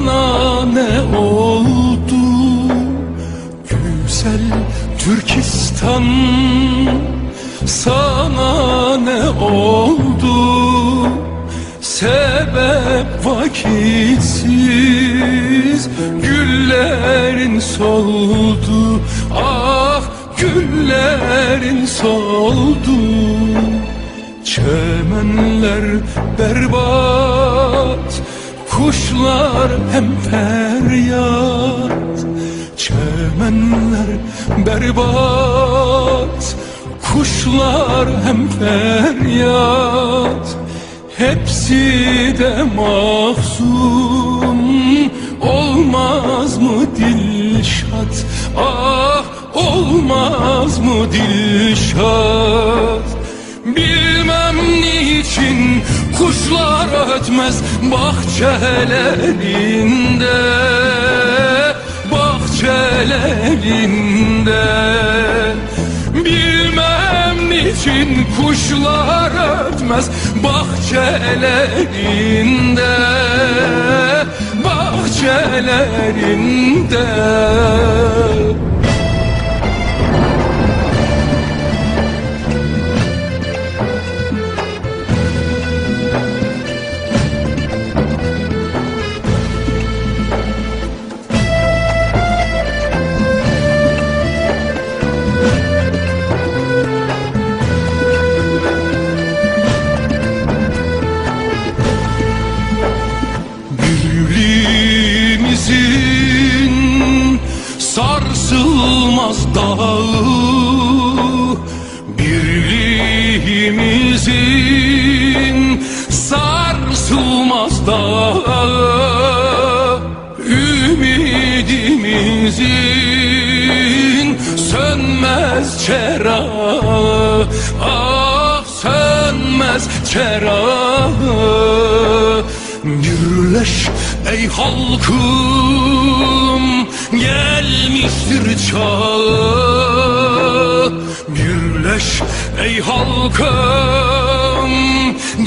Sana ne oldu güzel Türkistan? Sana ne oldu sebep vakitsiz? Güllerin soldu, ah güllerin soldu. Çemenler berbat, kuşlar hem feryat. Çemenler berbat, kuşlar hem feryat. Hepsi de mahzun, olmaz mı Dilşat? Ah olmaz mı Dilşat? Bilmem niçin kuşlar ötmez bahçelerinde, bahçelerinde. Bilmem niçin kuşlar ötmez bahçelerinde, bahçelerinde. Sarsılmaz dağı, birliğimizin sarsılmaz dağı, ümidimizin sönmez çerağı, ah sönmez çerağı. Birleş ey halkım, gelmiştir çağı. Birleş ey halkım,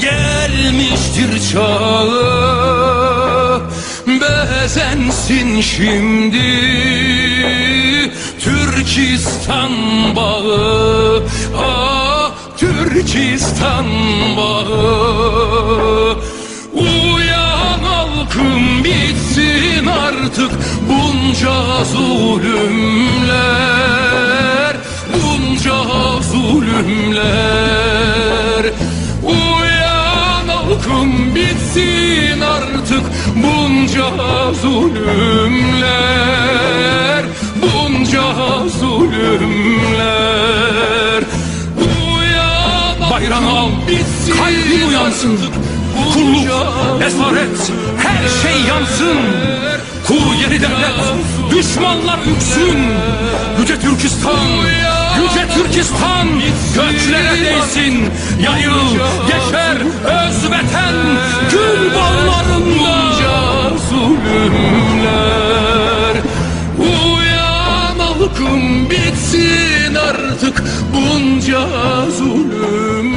gelmiştir çağı. Bezensin şimdi Türkistan bağı, ah Türkistan bağı. Uyan halkım, bitsin artık bunca zulümler, bunca zulümler. Uyan halkım, bitsin artık bunca zulümler, bunca zulümler. Uyan bayrağını al, bitsin kalbin uyansın. Kulluk, esaret, her şey yansın. Kur yeni devlet, düşmanlar üksün. Yüce Türkistan, yüce Türkistan göklere değsin. Yayıl, yeşer, özveten gül bağlarında. Zulümler, uyan halkım, bitsin artık bunca zulümler.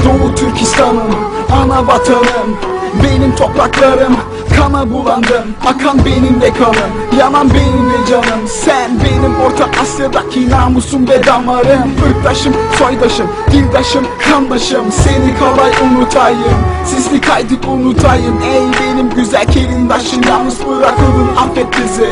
Doğu Türkistan'ım, ana vatanım, benim topraklarım. Kana bulandım, akan benim de kanım, yanan benim de canım. Sen benim Orta Asya'daki namusum ve damarım. Irktaşım, soydaşım, dildaşım, kandaşım. Seni kolay unutayım, sisli kaydıp unutayım. Ey benim güzel kelindaşım, yalnız bırakıldın, affet bizi.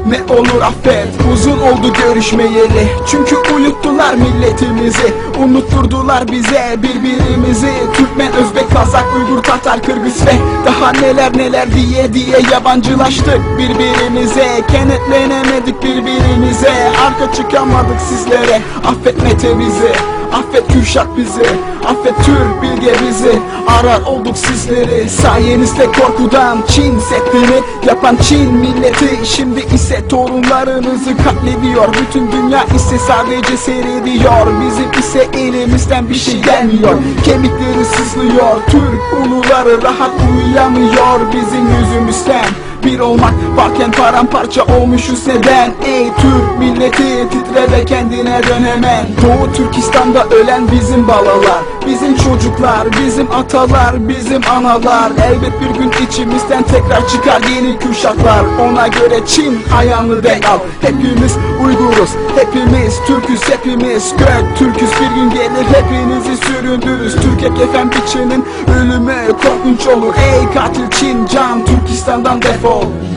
Ne olur affet, uzun oldu görüşmeyeli. Çünkü uyuttular milletimizi, unutturdular bize birbirimizi. Türkmen, Özbek, Kazak, Uygur, Tatar, Kırgız ve daha neler neler diye yabancılaştık birbirimize. Kenetlenemedik birbirimize, arka çıkamadık sizlere, affetmete bizi. Affet Kürşat bizi, affet Türk bilge bizi. Arar olduk sizleri sayenizde korkudan. Çin Seddi'ni yapan Çin milleti şimdi ise torunlarınızı katlediyor. Bütün dünya ise sadece seyrediyor. Bizim ise elimizden bir şey gelmiyor. Kemikleri sızlıyor, Türk uluları rahat uyuyamıyor bizim yüzümüzden. Bir olmak varken paramparça olmuşuz neden? Ey Türk milleti titre ve kendine dön hemen. Doğu Türkistan'da ölen bizim balalar, bizim çocuklar, bizim atalar, bizim analar. Elbet bir gün içimizden tekrar çıkar yeni kuşaklar. Ona göre Çin ayağını denk al. Hepimiz Uyguruz, hepimiz Türküz, hepimiz Gök Türküz. Bir gün gelir hepinizi süründürürüz. Türkiye kefen biçinin ölümü korkunç olur. Ey katil Çin, can Türkistan'dan defol.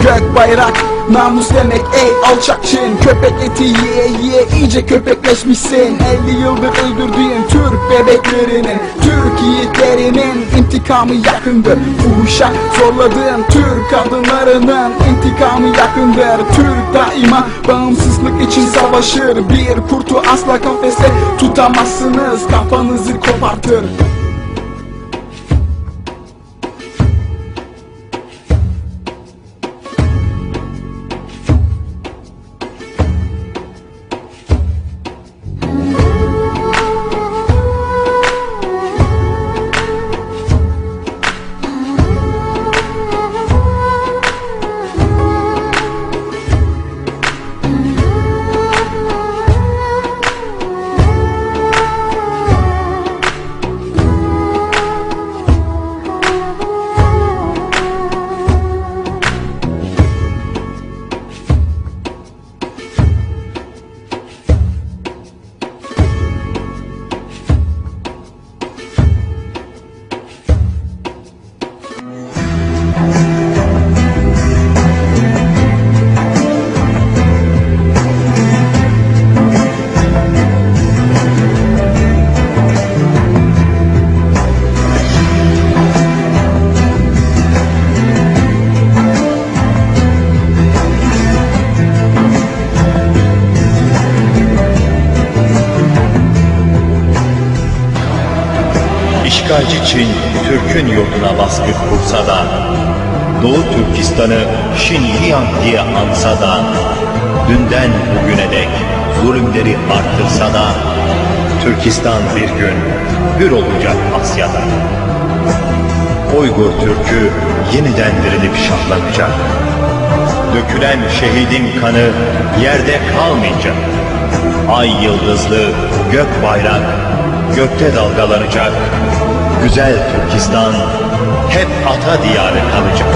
Gök bayrak namus demek ey alçak Çin. Köpek eti yiye yiye iyice köpekleşmişsin. 50 yıldır öldürdüğün Türk bebeklerinin, Türk yiğitlerinin intikamı yakındır. Fuhuşa zorladığın Türk kadınlarının intikamı yakındır. Türk daima bağımsızlık için savaşır. Bir kurtu asla kafeste tutamazsınız, kafanızı kopartır. İşgalci Çin, Türk'ün yurduna baskı kursa da, Doğu Türkistan'ı Şinjiang diye ansa da, dünden bugüne dek zulümleri arttırsa da, Türkistan bir gün hür olacak Asya'da. Uygur Türk'ü yeniden dirilip şahlanacak. Dökülen şehidin kanı yerde kalmayacak. Ay yıldızlı gök bayrak gökte dalgalanacak. Güzel Türkistan hep ata diyarı kalacak.